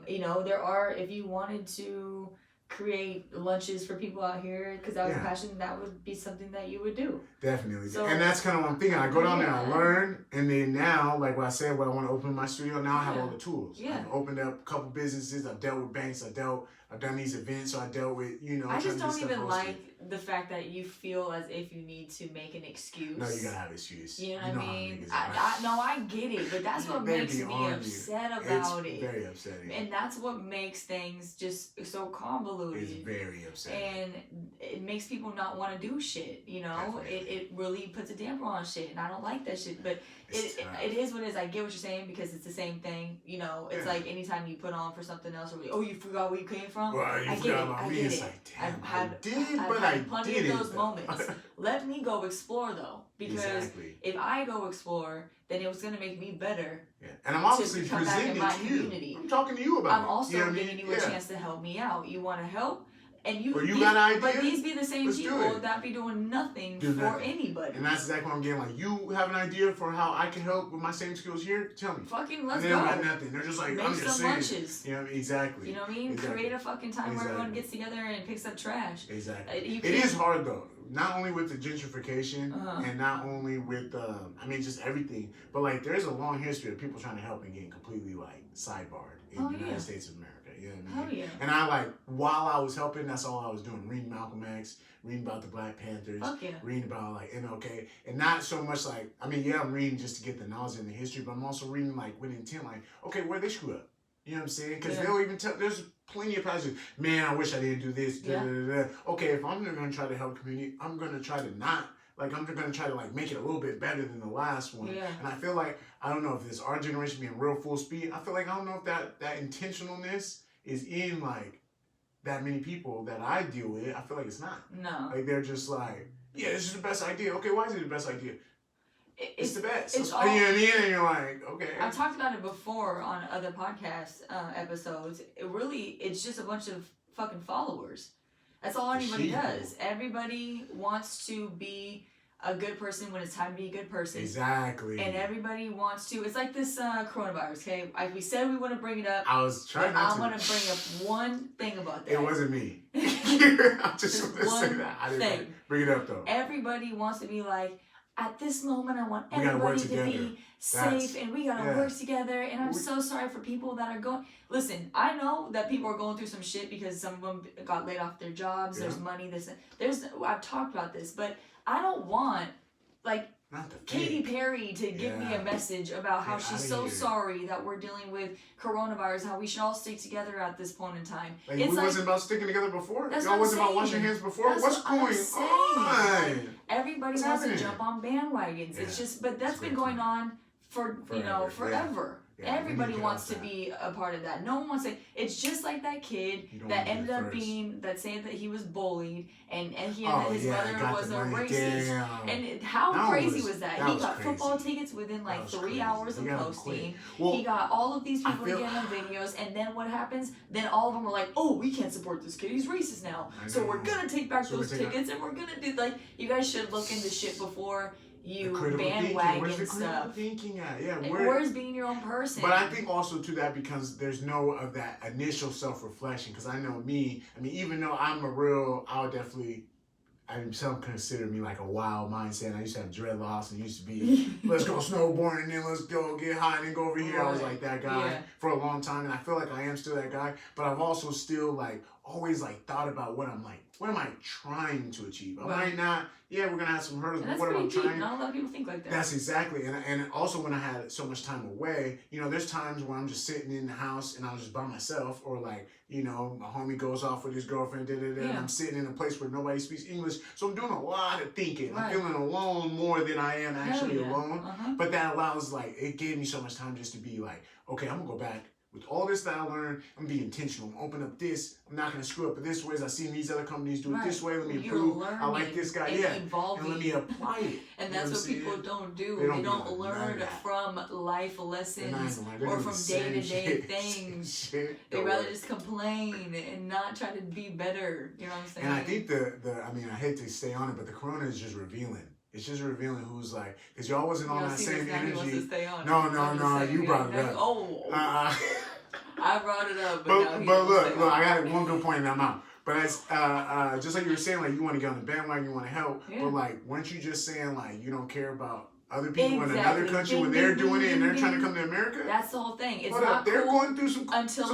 You know, if you wanted to create lunches for people out here, because that was a passion, that would be something that you would do. Definitely. So, and that's kind of what I'm thinking. I go down there, I learn, and then now, like what I said, when I want to open my studio, now I have all the tools. Yeah. I've opened up a couple businesses, I've dealt with banks, I've done these events, so I dealt with, you know. I just don't even like the fact that you feel as if you need to make an excuse. No, you gotta have an excuse. You know what I mean? I get it, but that's what makes me upset about it. Very upsetting. And that's what makes things just so convoluted. It's very upsetting. And it makes people not want to do shit, you know? It really puts a damper on shit, and I don't like that shit, but it is what it is. I get what you're saying because it's the same thing, you know? It's like anytime you put on for something else, or you forgot where you came from. Well, I get it. It's like, damn, I've had plenty of those moments. Let me go explore though, because if I go explore, then it was gonna make me better. Yeah. And I'm obviously presenting to you. Community. I'm talking to you about it. I'm also giving you a chance to help me out. You want to help? And you got an idea? But these be the same people that be doing nothing for anybody. And that's exactly what I'm getting. Like, you have an idea for how I can help with my same skills here? Tell me. Fucking let's go. And they don't got nothing. They're just like, make I'm just some lunches. You know what I mean? Exactly. You know what I mean? Exactly. Create a fucking time where everyone gets together and picks up trash. Exactly. It is hard though. Not only with the gentrification and not only with just everything, but like there's a long history of people trying to help and getting completely like sidebarred in the United States of America. You know what I mean? And I while I was helping, that's all I was doing. Reading Malcolm X, reading about the Black Panthers, reading about like MLK, and not so much like, I'm reading just to get the knowledge and the history, but I'm also reading like with intent, like, okay, where'd they screw up? You know what I'm saying? Because they'll even tell, there's plenty of passages, man, I wish I didn't do this. Okay, if I'm going to try to help the community, I'm going to try to not, like, I'm going to try to, like, make it a little bit better than the last one. Yeah. And I feel like, I don't know if it's our generation being real full speed. I feel like, I don't know if that intentionalness is in, like, that many people that I deal with. I feel like it's not. No. Like, they're just like, yeah, this is the best idea. Okay, why is it the best idea? It's the best. It's all, you know what I mean? And you're like, okay. I've talked about it before on other podcast episodes. It's just a bunch of fucking followers. That's all anybody does. Everybody wants to be a good person when it's time to be a good person. Exactly. And everybody wants to. It's like this coronavirus, okay? We said we want to bring it up. I was trying not to. I want to bring up one thing about that. It wasn't me. I just want to say that. I didn't bring it up, though. Everybody wants to be like, at this moment, I want everybody to be safe and we gotta work together. And I'm so sorry for people that are going. Listen, I know that people are going through some shit because some of them got laid off their jobs. There's money. I've talked about this, but I don't want Katy Perry to give me a message about how she's so sorry that we're dealing with coronavirus, how we should all stick together at this point in time. Like, we wasn't about sticking together before? Y'all wasn't about washing hands before? What's going on? Like, everybody wants to jump on bandwagons. Yeah. It's just, but that's been going on for forever. Everybody wants to be a part of that. No one wants to. It's just like that kid that ended up being that saying that he was bullied and his mother was a racist. Damn. And how crazy was that? He got football tickets within like 3 hours of posting. He got all of these people to get on videos, and then what happens? Then all of them were like, "Oh, we can't support this kid. He's racist now. So we're gonna take back those tickets, and we're gonna do like you guys should look into shit before." You bandwagon Where's the stuff. thinking at? Yeah, where's being your own person? But I think also to that because there's no of that initial self-reflection. Because I know me. I mean, even though some consider me like a wild mindset. I used to have dreadlocks and used to be, let's go snowboarding and then let's go get high and then go over here. I was like that guy for a long time, and I feel like I am still that guy. But I've also still like always like thought about what am I trying to achieve? I might not. Yeah, we're gonna have some hurdles, but what am I trying? Not a lot of people think like that. That's exactly, and also when I had so much time away, there's times where I'm just sitting in the house and I'm just by myself, or like, my homie goes off with his girlfriend, and I'm sitting in a place where nobody speaks English, so I'm doing a lot of thinking. Right. I'm feeling alone more than I am actually alone, but that allows it gave me so much time just to be like, okay, I'm gonna go back. With all this that I learned, I'm gonna be intentional. I'm gonna open up this. I'm not gonna screw up this way. As I see these other companies do it this way. Let me improve. I like this guy. And let me apply it. And that's what people don't do. They don't learn from life lessons or from day-to-day things. They rather just complain and not try to be better. You know what I'm saying? And I think I hate to stay on it, but the corona is just revealing. It's just revealing who's like, because y'all wasn't on that same energy. No, you brought it up. I brought it up, but look, I got one good point and I'm out. But as just like you were saying, like you want to get on the bandwagon, you want to help, but like weren't you just saying like you don't care about other people in another country when they're doing it and they're trying to come to America? That's the whole thing. It's not cool. They're going through some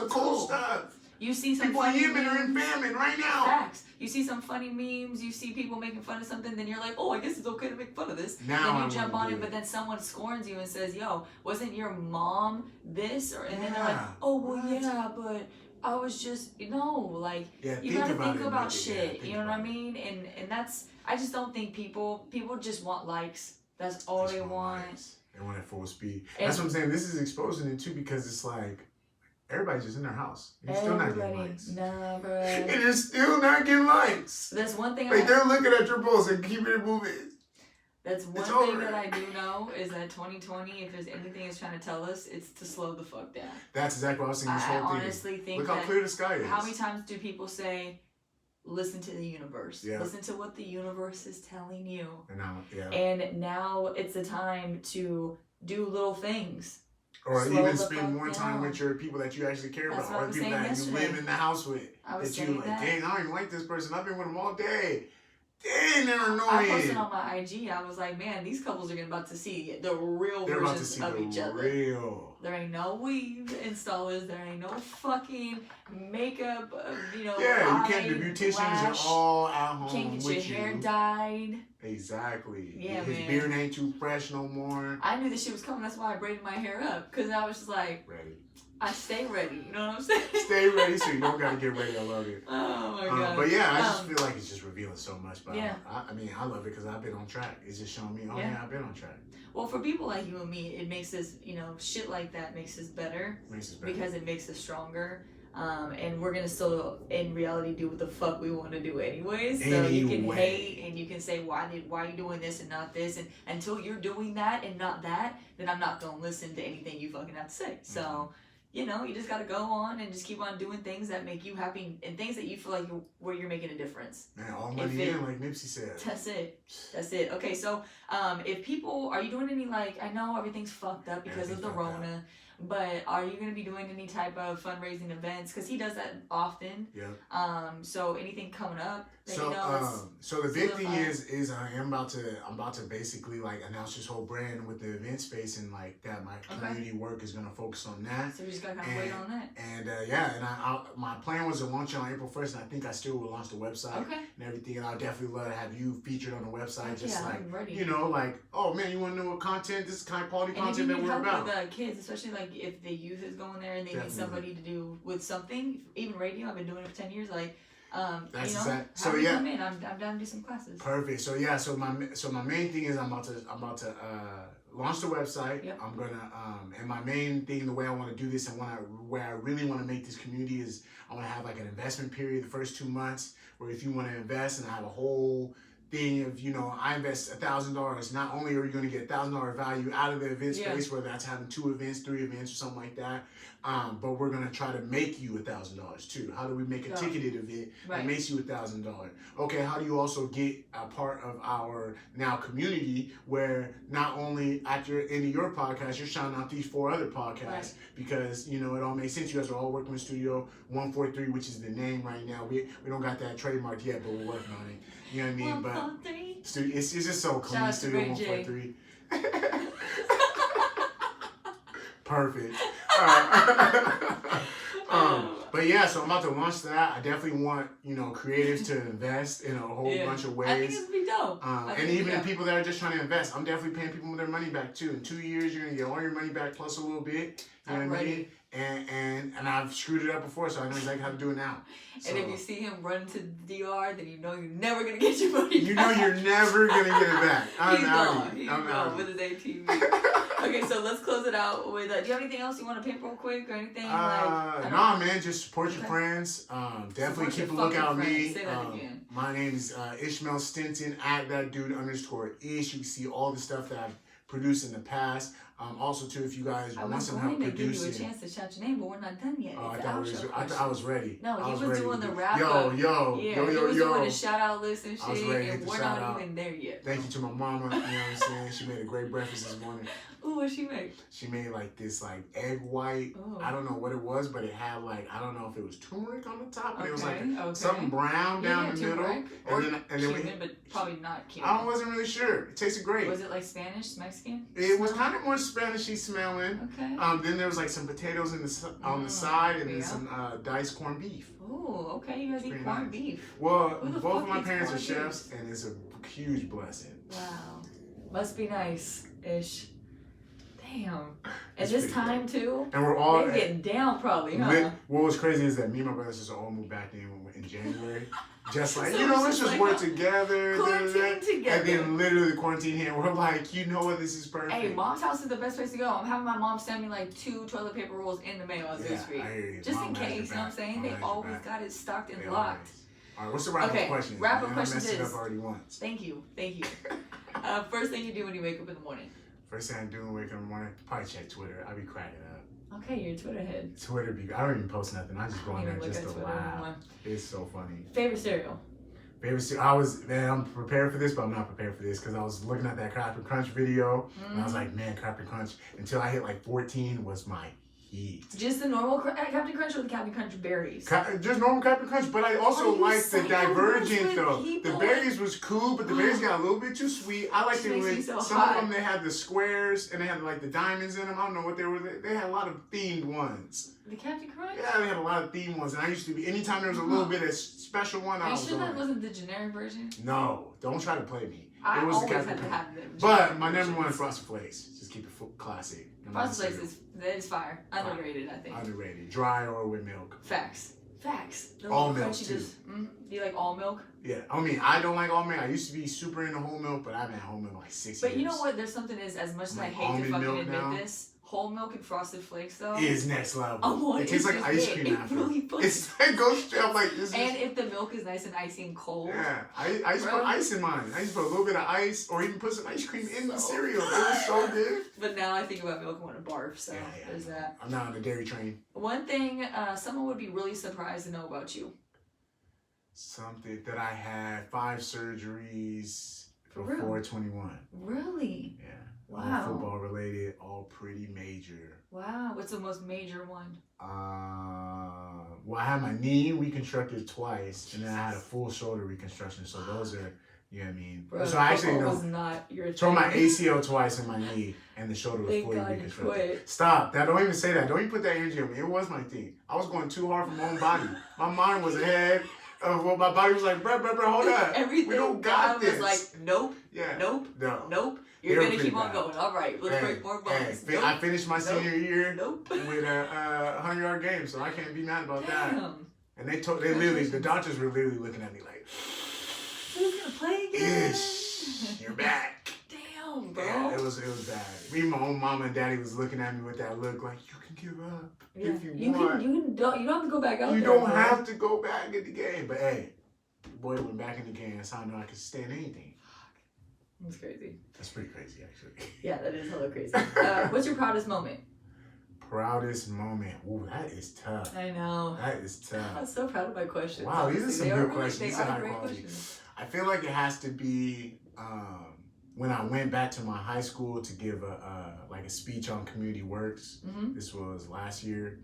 cool stuff. You see some people in Yemen are in famine right now. Facts. You see some funny memes. You see people making fun of something. Then you're like, oh, I guess it's okay to make fun of this. Then you jump on it, but then someone scorns you and says, yo, wasn't your mom this? And then they're like, oh, well, yeah, but I was just, you gotta think about shit. You know what I mean? And that's, I just don't think people just want likes. That's all they want. They want it full speed. That's what I'm saying. This is exposing it too because it's like, everybody's just in their house. You're still not getting likes. Nah, bro. And you're still not getting likes. That's one thing. They're looking at your post and keeping it moving. That's one thing that I do know is that 2020, if there's anything it's trying to tell us, it's to slow the fuck down. That's exactly what I was saying this whole thing. I honestly think look how clear the sky is. How many times do people say, listen to the universe. Yeah. Listen to what the universe is telling you. And now it's the time to do little things. Or even spend more time with your people that you actually care about, or the people that you live in the house with. That you like, dang, I don't even like this person. I've been with them all day. Dang, they're annoying. I posted on my IG. I was like, man, these couples are about to see the real versions of each other. There ain't no weave installers. There ain't no fucking makeup. Yeah, you can't. The beauticians are all at home. Can't get your hair dyed. Exactly. Yeah, his beard ain't too fresh no more. I knew this shit was coming. That's why I braided my hair up, because I was just like, ready. I stay ready. You know what I'm saying? Stay ready, so you don't gotta get ready. I love it. Oh my god. But yeah, I just feel like it's just revealing so much. But I love it because I've been on track. It's just showing me, I've been on track. Well, for people like you and me, it makes us, shit like that makes us better. Because it makes us stronger. And we're gonna still, in reality, do what the fuck we want to do anyways. So you can hate and you can say, why are you doing this and not this? And until you're doing that and not that, then I'm not gonna listen to anything you fucking have to say. So. You just gotta go on and just keep on doing things that make you happy and things that you feel like where you're making a difference. Man, all money in, like Nipsey said. That's it. Okay, so if people, are you doing any I know everything's fucked up because of the Rona, but are you gonna be doing any type of fundraising events? Because he does that often. Yeah. So anything coming up? So the big thing is I'm about to basically announce this whole brand with the event space and that my community work is gonna focus on that. So we just gotta kind of wait on that. And my plan was to launch it on April 1st, and I think I still will launch the website and everything. And I'll definitely love to have you featured on the website, oh man, you want to know what content? This is kind of quality content that we're about. With the kids, especially if the youth is going there and they need somebody to do with something, even radio. I've been doing it for 10 years. That's you know, exact. so yeah, come in. I'm down to do some classes. Perfect. So yeah, so my main thing is I'm about to launch the website. Yep. I'm gonna and my main thing, the way I want to do this and where I really want to make this community is I want to have like an investment period the first 2 months where if you want to invest, and I have a whole thing of, you know, I invest $1,000. Not only are you going to get $1,000 value out of the event space, whether that's having 2 events, 3 events, or something like that, but we're going to try to make you $1,000 too. How do we make a ticketed event that makes you $1,000? Okay, how do you also get a part of our now community where not only at your end of your podcast, you're shouting out these 4 other podcasts because, you know, it all makes sense. You guys are all working with Studio 143, which is the name right now. We don't got that trademarked yet, but we're working on it. You know what I mean? 143. But it's just so clean. Studio 143. Perfect. But yeah, so I'm about to launch that. I definitely want, you know, creatives to invest in a whole bunch of ways. I think it's gonna be dope. And even the people that are just trying to invest, I'm definitely paying people their money back too. In 2 years, you're gonna get all your money back plus a little bit. You know what I mean? And I've screwed it up before, so I know exactly how to do it now. So, and if you see him run to the DR, then you know you're never gonna get your money back. You know you're never gonna get it back. He's gone with his ATV. Okay, so let's close it out with. Do you have anything else you want to pimp real quick or anything? Nah, man, just support your friends. Definitely keep a lookout on me. Say that again. My name is Ishmael Stinton at that dude _ish. You can see all the stuff that I've produced in the past. Also, too, if you guys want some help producing. I was going to give you a chance to shout your name, but we're not done yet. I thought I was ready. No, he was doing the wrap up. He was doing the shout out list and shit, and we're not even there yet. Thank you to my mama. You know what I'm saying? She made a great breakfast this morning. Ooh, what she make? She made like this like egg white. Oh. I don't know what it was, but it had like, I don't know if it was turmeric on the top, but it was like something brown down the middle. And then but probably not cumin. I wasn't really sure. It tasted great. Was it like Spanish, Mexican? It was kind of more Spanishy smelling. Okay. Then there was like some potatoes on the side, and then some diced corned beef. Oh, okay. You guys eat corned beef. Well, both of my parents are chefs, and it's a huge blessing. Wow. Must be nice-ish. Damn. At this time too? And we're all getting down probably, huh? What was crazy is that me and my brothers just all moved back in January. Just like, so let's just work together. Quarantine together. And then literally quarantine here. We're like, you know what, this is perfect. Hey, mom's house is the best place to go. I'm having my mom send me like 2 toilet paper rolls in the mail as we speak. Just in case, you know what I'm saying? They always got it stocked and locked. All right, what's the wrap-up question? Wrap-up question is. I messed it up already once. Thank you. First thing you do when you wake up in the morning. First thing I do when I wake up in the morning, probably check Twitter. I be cracking up. Okay, you're a Twitter head. Twitter, I don't even post nothing. I just go on there just to laugh. It's so funny. Favorite cereal? I'm prepared for this, but I'm not prepared for this because I was looking at that Captain Crunch video and I was like, man, Captain Crunch, until I hit like 14 was my heat. Just the normal Captain Crunch or the Captain Crunch berries? Just normal Captain Crunch, but I also like the Divergent though. The berries was cool, but the berries got a little bit too sweet. I like it when some of them they had the squares and they had like the diamonds in them. I don't know what they were. They had a lot of themed ones. The Captain Crunch? Yeah, they had a lot of themed ones, and I used to be anytime there was a little bit of special one. Are you sure that wasn't the generic version? No, don't try to play me. It was the Captain Crunch. But my number one is Frosted Flakes. Just keep it classic. Frosted Flakes is fire. Underrated, I think. Underrated. Dry or with milk. Facts. All milk too. Do you like all milk? Yeah, I mean, I don't like all milk. I used to be super into whole milk, but I haven't had whole milk in like 6 years. But you know what? There's something as much as I hate to fucking admit this. Whole milk and Frosted Flakes though is next level. It tastes like ice cream after. It goes straight up like this. And if the milk is nice and icy and cold. Yeah, I used to put ice in mine. I used to put a little bit of ice or even put some ice cream in the cereal. It was so good. But now I think about milk and want to barf, so there's that. I'm not on the dairy train. One thing someone would be really surprised to know about you. Something that I had 5 surgeries before 21. Really? Yeah. Wow. All football related, all pretty major. Wow. What's the most major one? Well, I had my knee reconstructed twice, and then I had a full shoulder reconstruction. So those are, you know what I mean? Bro, so I actually was not your tore my ACL twice in my knee, and the shoulder was fully reconstructed. Stop. Don't even say that. Don't even put that energy on me. It was my thing. I was going too hard for my own body. My mind was ahead. Well, my body was like, bro, hold up. Everything we don't got this. Was like, nope. Yeah. Nope. No. Nope. You're going to keep on going. All right. Let's break more bones. Nope. I finished my senior year with a 100-yard game, so I can't be mad about that. And they literally, the doctors were literally looking at me like, who's gonna play again? Ish, you're back. Damn, bro. Yeah, it was bad. Me, my own mama and daddy was looking at me with that look like, you can give up if you want. You don't have to go back out You there. don't have to go back in the game. But hey, boy went back in the game. That's how I know I can stand anything. That's crazy. That's pretty crazy, actually. Yeah, that is hella crazy. What's your proudest moment? Proudest moment. Ooh, that is tough. I know. That is tough. I'm so proud of my questions. Wow, these are some good questions. They These are are high great quality. questions. I feel like it has to be when I went back to my high school to give a speech on community works. Mm-hmm. This was last year,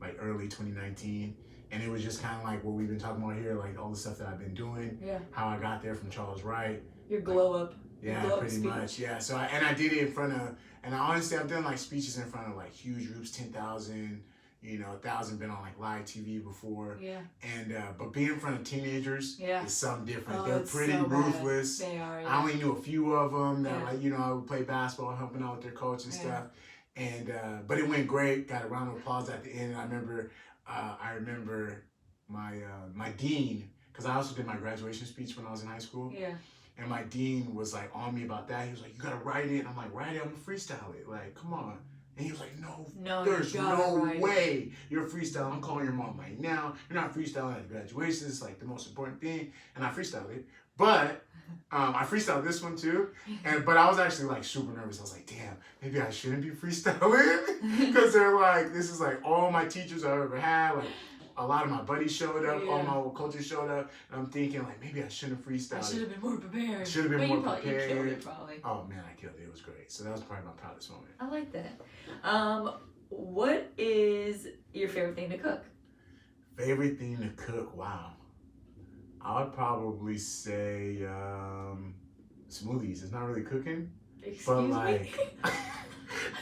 like early 2019. And it was just kind of like what we've been talking about here, like all the stuff that I've been doing, how I got there from Charles Wright. Your glow up. Yeah, pretty much. Yeah. So I did it in front of, and honestly, I've done like speeches in front of like huge groups, 10,000, 1,000 been on like live TV before. Yeah. And but being in front of teenagers is something different. Oh, They're pretty so ruthless. They are. Yeah. I only knew a few of them that I would play basketball, helping out with their coach and stuff. And but it went great. Got a round of applause at the end. And I remember my dean, because I also did my graduation speech when I was in high school. Yeah. And my dean was like on me about that. He was like, you gotta write it. And I'm like, write it, I'm gonna freestyle it. Like, come on. And he was like, no, there's no way you're freestyling. I'm calling your mom right now. You're not freestyling at graduation. It's like the most important thing. And I freestyled it. But I freestyled this one too. But I was actually like super nervous. I was like, damn, maybe I shouldn't be freestyling. Because they're like, this is like all my teachers I've ever had. Like, a lot of my buddies showed up, all my old coaches showed up, and I'm thinking like maybe I shouldn't have freestyled. I should have been more prepared. Should have been more prepared. You killed it probably. Oh man, I killed it. It was great. So that was probably my proudest moment. I like that. What is your favorite thing to cook? Favorite thing to cook? Wow. I would probably say smoothies. It's not really cooking. Excuse me?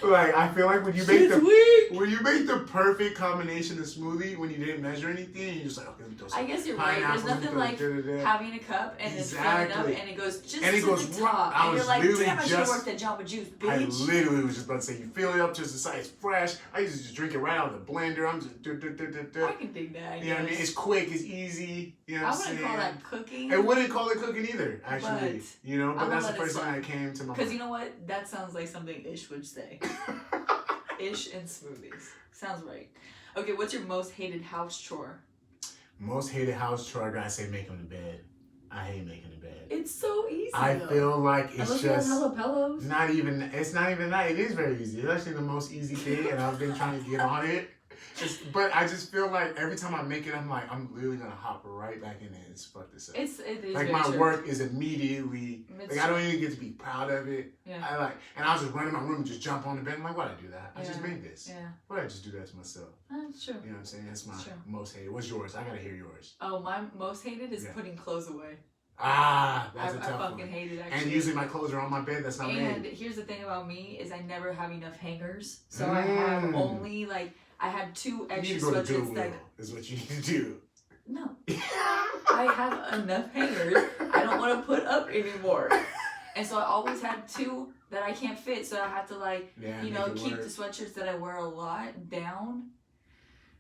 Like I feel like when you make the perfect combination of smoothie when you didn't measure anything, you're just like, okay, let me throw some I guess you're right. There's nothing like having a cup and it's filling up and it goes just to the top. And you're like, damn, I should have worked at Jamba Juice, bitch. I literally was just about to say, you fill it up to the side, it's fresh. I used to just drink it right out of the blender. I'm just I can dig that. You know what I mean? It's quick, it's easy. You know what I'm saying? I wouldn't call that cooking. I wouldn't call it cooking either, actually. But that's the first thing that came to my mind. Because you know what? That sounds like something Ish would say. Ish and smoothies. Sounds right. Okay, what's your most hated house chore? Most hated house chore, I gotta say making the bed. I hate making the bed. It's so easy. I feel like it's Unless just you have pillows. it's not even that. It is very easy. It's actually the most easy thing, and I've been trying to get on it. But I just feel like every time I make it, I'm like, I'm literally gonna hop right back in it and fuck this up. It is like my work is immediately like I don't even get to be proud of it. Yeah. And I was just running my room and just jump on the bed. I'm like, why'd I do that? I just made this. Yeah. Why'd I just do that to myself? That's true. You know what I'm saying? That's my most hated. What's yours? I gotta hear yours. Oh, my most hated is putting clothes away. That's a tough one. I fucking hate it, actually. And usually my clothes are on my bed. That's not me. And here's the thing about me is I never have enough hangers. So I have only I have 2 extra sweatshirts that is what you need to do. No. I have enough hangers I don't want to put up anymore. And so I always had 2 that I can't fit. So I have to keep the sweatshirts that I wear a lot down.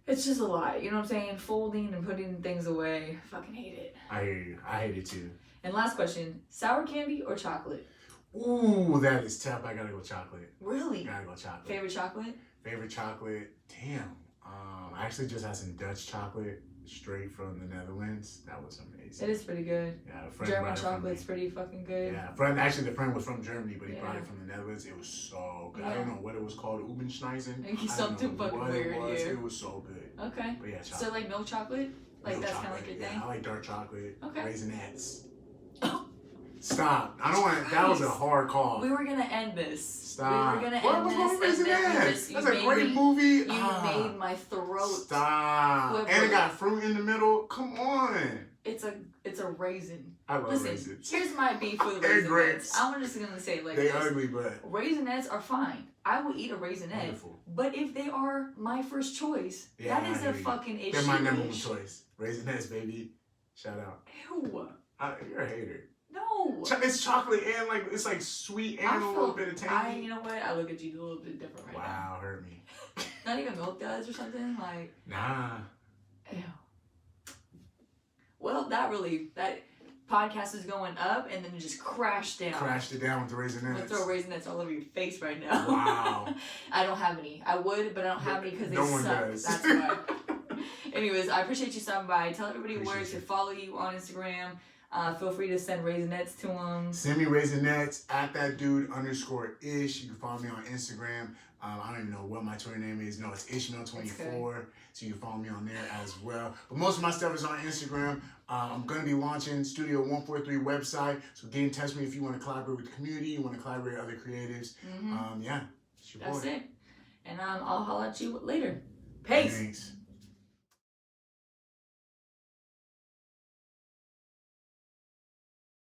It's just a lot, you know what I'm saying? Folding and putting things away. I fucking hate it. I hear you. I hate it too. And last question, sour candy or chocolate? Ooh, that is tough. I gotta go chocolate. Really? Gotta go chocolate. Favorite chocolate? Favorite chocolate? Damn. I actually just had some Dutch chocolate straight from the Netherlands. That was amazing. It is pretty good. Yeah, German chocolate's pretty fucking good. Yeah, the friend was from Germany, but he brought it from the Netherlands. It was so good. I don't know what it was called, Ubenschneisen. Something fucking weird. It was so good. Okay. But yeah, chocolate. So like milk chocolate? Like milk that's kind of like your thing? I like dark chocolate. Okay. Raisinets. Oh. Stop. I don't want. That was a hard call. We were gonna end this. Stop. We were gonna end this. That's a great movie. You made my throat. Stop. Quiver. And it got fruit in the middle. Come on. It's a raisin. I love raisins. Here's my beef with Raisinets. I'm just gonna say it like this. They ugly, but Raisinets are fine. I will eat a Raisinette. Wonderful. But if they are my first choice, that is a fucking issue. They're my number 1 choice. Raisinets, baby. Shout out. Ew. You're a hater. No. It's chocolate and it's like sweet and a little bit of tangy. You know what? I look at you a little bit different right now. Wow, hurt me. Not even milk does or something like. Nah. Ew. well, that podcast is going up, and then it just crashed down. Crashed it down with the Raisinets. I'm gonna throw Raisinets all over your face right now. Wow. I don't have any. I would, but I don't have any because they no one suck. does. That's why. Anyways, I appreciate you stopping by. Tell everybody Appreciate where to you. follow you on Instagram. Feel free to send Raisinets to them. Send me Raisinets at that dude _ish. You can follow me on Instagram. I don't even know what my Twitter name is. No, it's Ishmael24. So you can follow me on there as well. But most of my stuff is on Instagram. I'm going to be launching Studio 143 website. So get in touch with me if you want to collaborate with the community, you want to collaborate with other creatives. Mm-hmm. Yeah, it's your That's boy. it. And I'll holler at you later. Peace. Thanks.